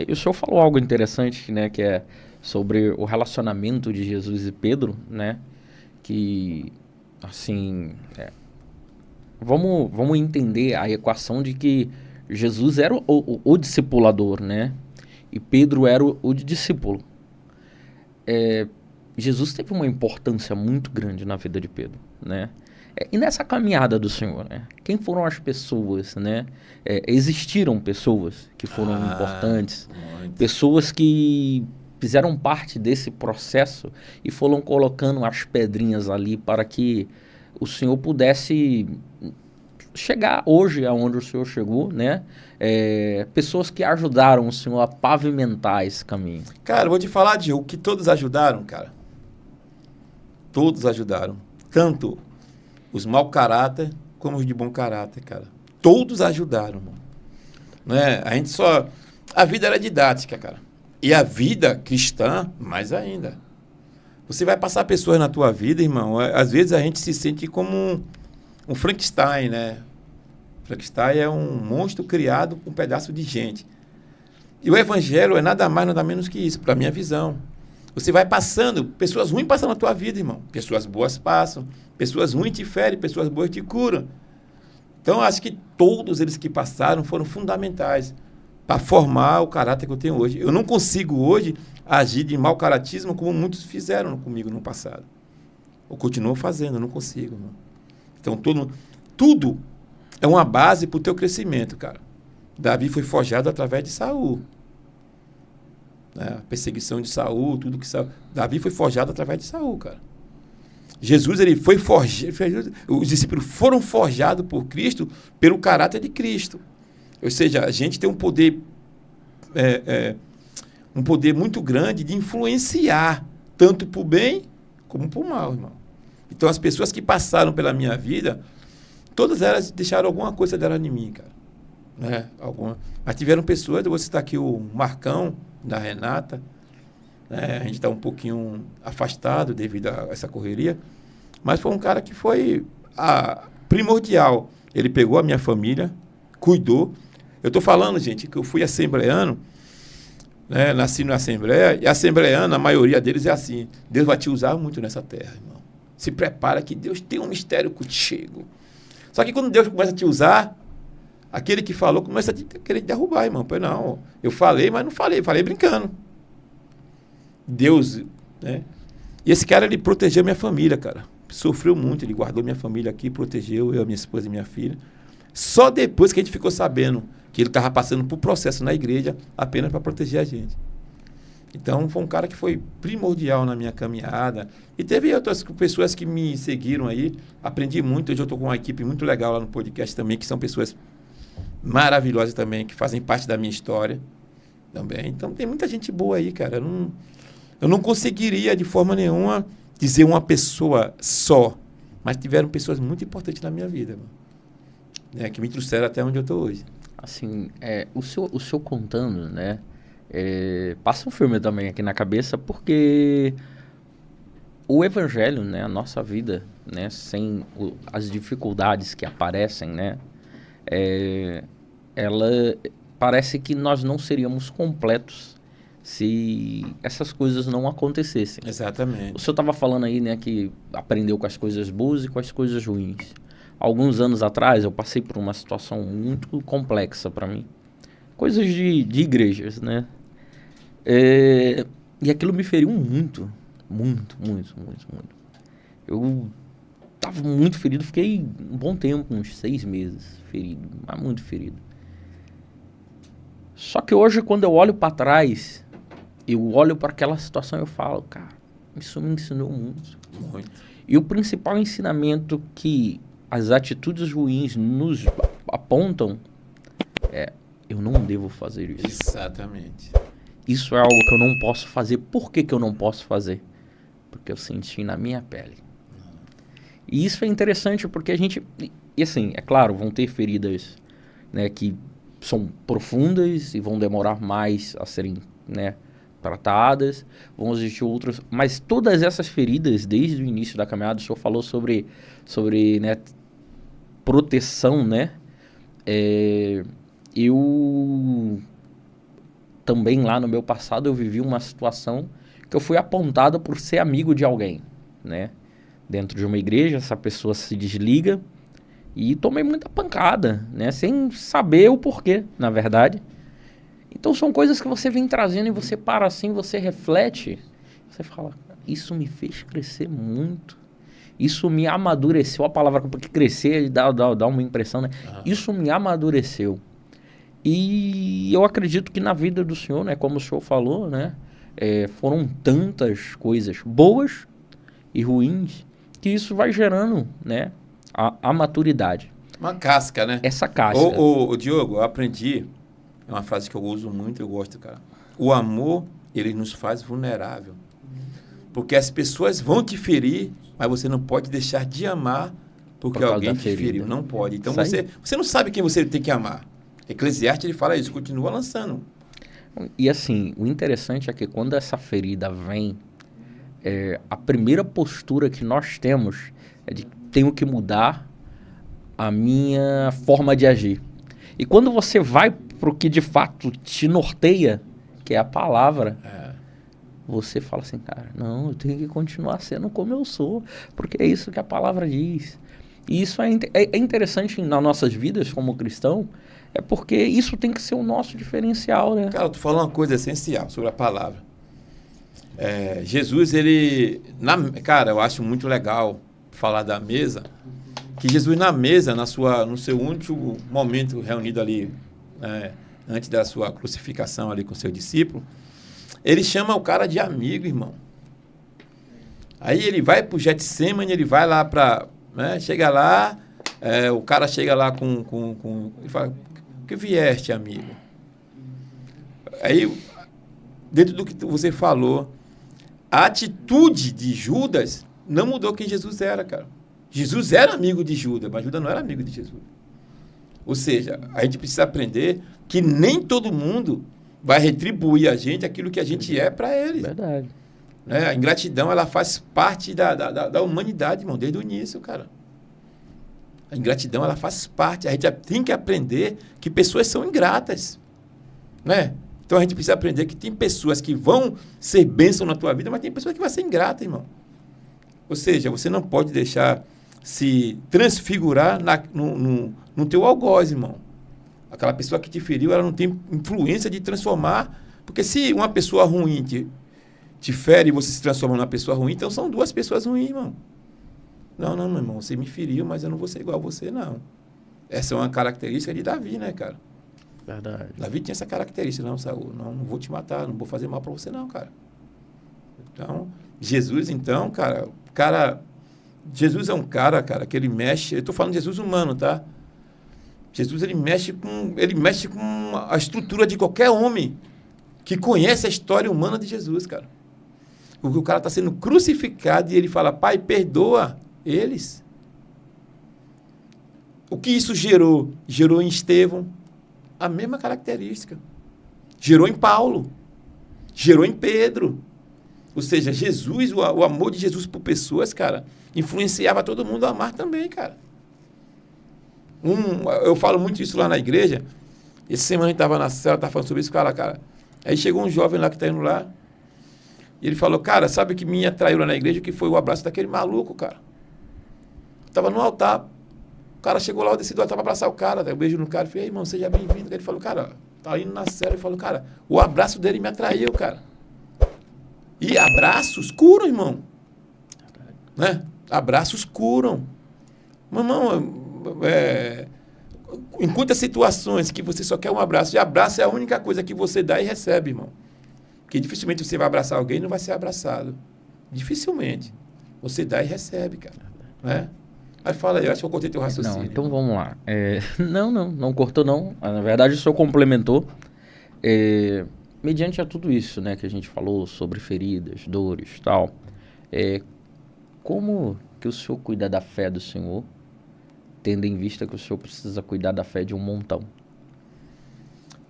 E o senhor falou algo interessante, né, que é sobre o relacionamento de Jesus e Pedro, né, que, assim, vamos entender a equação de que Jesus era o discipulador, né, e Pedro era o discípulo. Jesus teve uma importância muito grande na vida de Pedro, né? E nessa caminhada do Senhor, né? Quem foram as pessoas, né? Existiram pessoas que foram importantes, muito. pessoas que fizeram parte desse processo e foram colocando as pedrinhas ali para que o Senhor pudesse chegar hoje aonde o Senhor chegou, né? Pessoas que ajudaram o Senhor a pavimentar esse caminho. Cara, eu vou te falar, Diogo, que todos ajudaram, cara. Todos ajudaram. Tanto os mau caráter como os de bom caráter, cara. Todos ajudaram, mano. Né? A gente só... A vida era didática, cara. E a vida cristã, mais ainda. Você vai passar pessoas na tua vida, irmão. Às vezes a gente se sente como um Frankenstein, né? Frankenstein é um monstro criado com um pedaço de gente. E o evangelho é nada mais, nada menos que isso, para a minha visão. Você vai passando, pessoas ruins passam na tua vida, irmão. Pessoas boas passam, pessoas ruins te ferem, pessoas boas te curam. Então, acho que todos eles que passaram foram fundamentais para formar o caráter que eu tenho hoje. Eu não consigo hoje agir de mau caratismo como muitos fizeram comigo no passado. Eu continuo fazendo, eu não consigo, irmão. Então, tudo é uma base para o teu crescimento, cara. Davi foi forjado através de Saul. A perseguição de Saul, tudo que Saul... Davi foi forjado através de Saul, cara. Jesus, ele foi forjado... Os discípulos foram forjados por Cristo pelo caráter de Cristo. Ou seja, a gente tem um poder... um poder muito grande de influenciar, tanto para o bem como para o mal, irmão. Então, as pessoas que passaram pela minha vida, todas elas deixaram alguma coisa dela em mim, cara. Né? Mas tiveram pessoas, eu vou citar aqui o Marcão, da Renata, né? A gente está um pouquinho afastado devido a essa correria, mas foi um cara que foi primordial. Ele pegou a minha família, cuidou. Eu estou falando, gente, que eu fui assembleano, né? Nasci na Assembleia, e a assembleana, a maioria deles é assim: Deus vai te usar muito nessa terra, irmão. Se prepara que Deus tem um mistério contigo. Só que quando Deus começa a te usar, aquele que falou começa a querer te derrubar, irmão. Pois não, eu falei, mas não falei brincando. Deus, né? E esse cara, ele protegeu minha família, cara. Sofreu muito, ele guardou minha família aqui, protegeu eu, minha esposa e minha filha. Só depois que a gente ficou sabendo que ele estava passando por processo na igreja apenas para proteger a gente. Então, foi um cara que foi primordial na minha caminhada. E teve outras pessoas que me seguiram aí. Aprendi muito. Hoje eu estou com uma equipe muito legal lá no podcast também, que são pessoas maravilhosas também, que fazem parte da minha história também. Então, tem muita gente boa aí, cara. Eu não conseguiria, de forma nenhuma, dizer uma pessoa só. Mas tiveram pessoas muito importantes na minha vida, mano, né, que me trouxeram até onde eu estou hoje. Assim, o senhor contando, né? Passa um filme também aqui na cabeça, porque o evangelho, né, a nossa vida, né, sem as dificuldades que aparecem, né, ela parece que nós não seríamos completos se essas coisas não acontecessem. Exatamente. O senhor estava falando aí, né, que aprendeu com as coisas boas e com as coisas ruins. Alguns anos atrás eu passei por uma situação muito complexa para mim. Coisas de igrejas, né? E aquilo me feriu muito. Muito, muito, muito, muito. Eu estava muito ferido, fiquei um bom tempo, uns 6 meses ferido, mas muito ferido. Só que hoje, quando eu olho para trás, eu olho para aquela situação e eu falo, cara, isso me ensinou muito. Muito. E o principal ensinamento que as atitudes ruins nos apontam eu não devo fazer isso. Exatamente. Isso é algo que eu não posso fazer. Por que eu não posso fazer? Porque eu senti na minha pele. E isso é interessante porque a gente... E assim, é claro, vão ter feridas, né, que são profundas e vão demorar mais a serem, né, tratadas. Vão existir outras... Mas todas essas feridas, desde o início da caminhada, o senhor falou sobre né, proteção, né? Eu também lá no meu passado eu vivi uma situação que eu fui apontado por ser amigo de alguém, né? Dentro de uma igreja, essa pessoa se desliga e tomei muita pancada, né? Sem saber o porquê, na verdade. Então são coisas que você vem trazendo e você para assim, você reflete, você fala, isso me fez crescer muito. Isso me amadureceu, a palavra, porque crescer dá uma impressão, né? Isso me amadureceu. E eu acredito que na vida do senhor, né, como o senhor falou, né, foram tantas coisas boas e ruins que isso vai gerando, né, a maturidade. Uma casca, né? Essa casca. Ô, Diogo, eu aprendi, é uma frase que eu uso muito, eu gosto, cara. O amor, ele nos faz vulnerável. Porque as pessoas vão te ferir, mas você não pode deixar de amar porque alguém te feriu. Não pode. Então você não sabe quem você tem que amar. Eclesiastes, ele fala isso, continua lançando. E assim, o interessante é que quando essa ferida vem, a primeira postura que nós temos é de que tenho que mudar a minha forma de agir. E quando você vai para o que de fato te norteia, que é a palavra, você fala assim, cara, não, eu tenho que continuar sendo como eu sou, porque é isso que a palavra diz. E isso é interessante nas nossas vidas como cristão, é porque isso tem que ser o nosso diferencial, né? Cara, tu falou uma coisa essencial sobre a palavra. Jesus, cara, eu acho muito legal falar da mesa, que Jesus na mesa, no seu último momento reunido ali, antes da sua crucificação ali com seu discípulo, ele chama o cara de amigo, irmão. Aí ele vai pro Getsemane, ele vai lá para, chega lá, o cara chega lá ele fala, que vieste, amigo? Aí, dentro do que você falou, a atitude de Judas não mudou quem Jesus era, cara. Jesus era amigo de Judas, mas Judas não era amigo de Jesus. Ou seja, a gente precisa aprender que nem todo mundo vai retribuir a gente aquilo que a gente é para eles. Verdade. A ingratidão, ela faz parte da humanidade, irmão, desde o início, cara. A ingratidão, ela faz parte. A gente tem que aprender que pessoas são ingratas, né? Então, a gente precisa aprender que tem pessoas que vão ser bênção na tua vida, mas tem pessoas que vão ser ingratas, irmão. Ou seja, você não pode deixar se transfigurar no teu algoz, irmão. Aquela pessoa que te feriu, ela não tem influência de transformar, porque se uma pessoa ruim te fere e você se transforma numa pessoa ruim, então são duas pessoas ruins, irmão. Não, meu irmão, você me feriu, mas eu não vou ser igual a você, não. Essa é uma característica de Davi, né, cara? Verdade. Davi tinha essa característica, não, Saul, não vou te matar, não vou fazer mal para você, não, cara. Então, Jesus, então, cara, Jesus é um cara, que ele mexe, eu estou falando de Jesus humano, tá? Jesus, ele mexe com a estrutura de qualquer homem que conhece a história humana de Jesus, cara. Porque o cara está sendo crucificado e ele fala, Pai, perdoa eles. O que isso gerou? Gerou em Estevão a mesma característica. Gerou em Paulo. Gerou em Pedro. Ou seja, Jesus, o amor de Jesus por pessoas, cara, influenciava todo mundo a amar também, cara. Eu falo muito isso lá na igreja. Essa semana a gente estava na cela, estava falando sobre isso, cara. Aí chegou um jovem lá que está indo lá. E ele falou, cara, sabe o que me atraiu lá na igreja? Que foi o abraço daquele maluco, cara. Estava no altar. O cara chegou lá, eu desci do altar para abraçar o cara. Daí eu beijo no cara. Falei, irmão, seja bem-vindo. Ele falou, cara, tá indo na cela. Ele falou, cara, o abraço dele me atraiu, cara. E abraços curam, irmão. Né? Abraços curam. Irmão, em quantas situações que você só quer um abraço, e abraço é a única coisa que você dá e recebe, irmão. Porque dificilmente você vai abraçar alguém e não vai ser abraçado. Dificilmente. Você dá e recebe, cara. Né? Aí fala aí, eu acho que eu cortei teu raciocínio. Não, então vamos lá. Não cortou não. Na verdade, o senhor complementou. Mediante a tudo isso, né, que a gente falou sobre feridas, dores e tal, como que o senhor cuida da fé do senhor, tendo em vista que o senhor precisa cuidar da fé de um montão?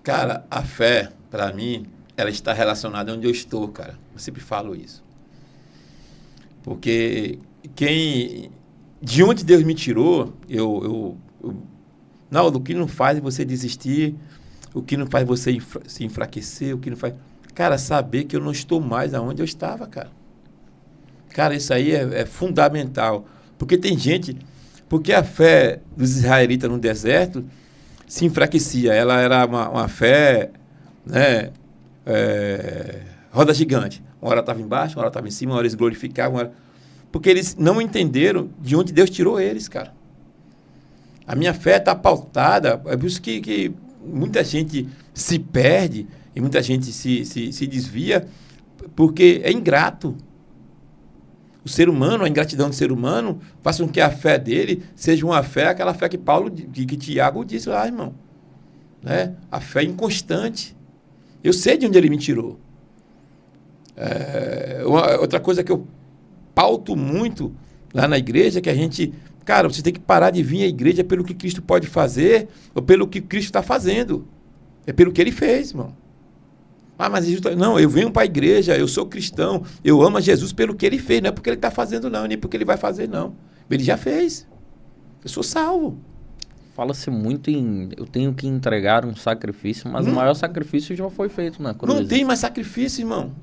Cara, a fé, para mim, ela está relacionada onde eu estou, cara. Eu sempre falo isso. Porque de onde Deus me tirou, o que não faz você desistir, o que não faz você se enfraquecer, o que não faz... Cara, saber que eu não estou mais aonde eu estava, cara. Cara, isso aí é fundamental. Porque tem gente... Porque a fé dos israelitas no deserto se enfraquecia. Ela era uma fé, né, roda gigante. Uma hora estava embaixo, uma hora estava em cima, uma hora eles glorificavam. Porque eles não entenderam de onde Deus tirou eles, cara. A minha fé está pautada. É por isso que muita gente se perde e muita gente se desvia, porque é ingrato. O ser humano, a ingratidão do ser humano, faz com que a fé dele seja uma fé, aquela fé que que Tiago disse lá, irmão. Né? A fé inconstante. Eu sei de onde ele me tirou. Outra coisa que eu pauto muito lá na igreja é que a gente... Cara, você tem que parar de vir à igreja pelo que Cristo pode fazer ou pelo que Cristo está fazendo. É pelo que ele fez, irmão. Mas não, eu venho para a igreja, eu sou cristão, eu amo a Jesus pelo que ele fez, não é porque ele está fazendo não, nem porque ele vai fazer não. Ele já fez. Eu sou salvo. Fala-se muito em eu tenho que entregar um sacrifício, mas o maior sacrifício já foi feito na cruz. Não tem mais sacrifício, irmão.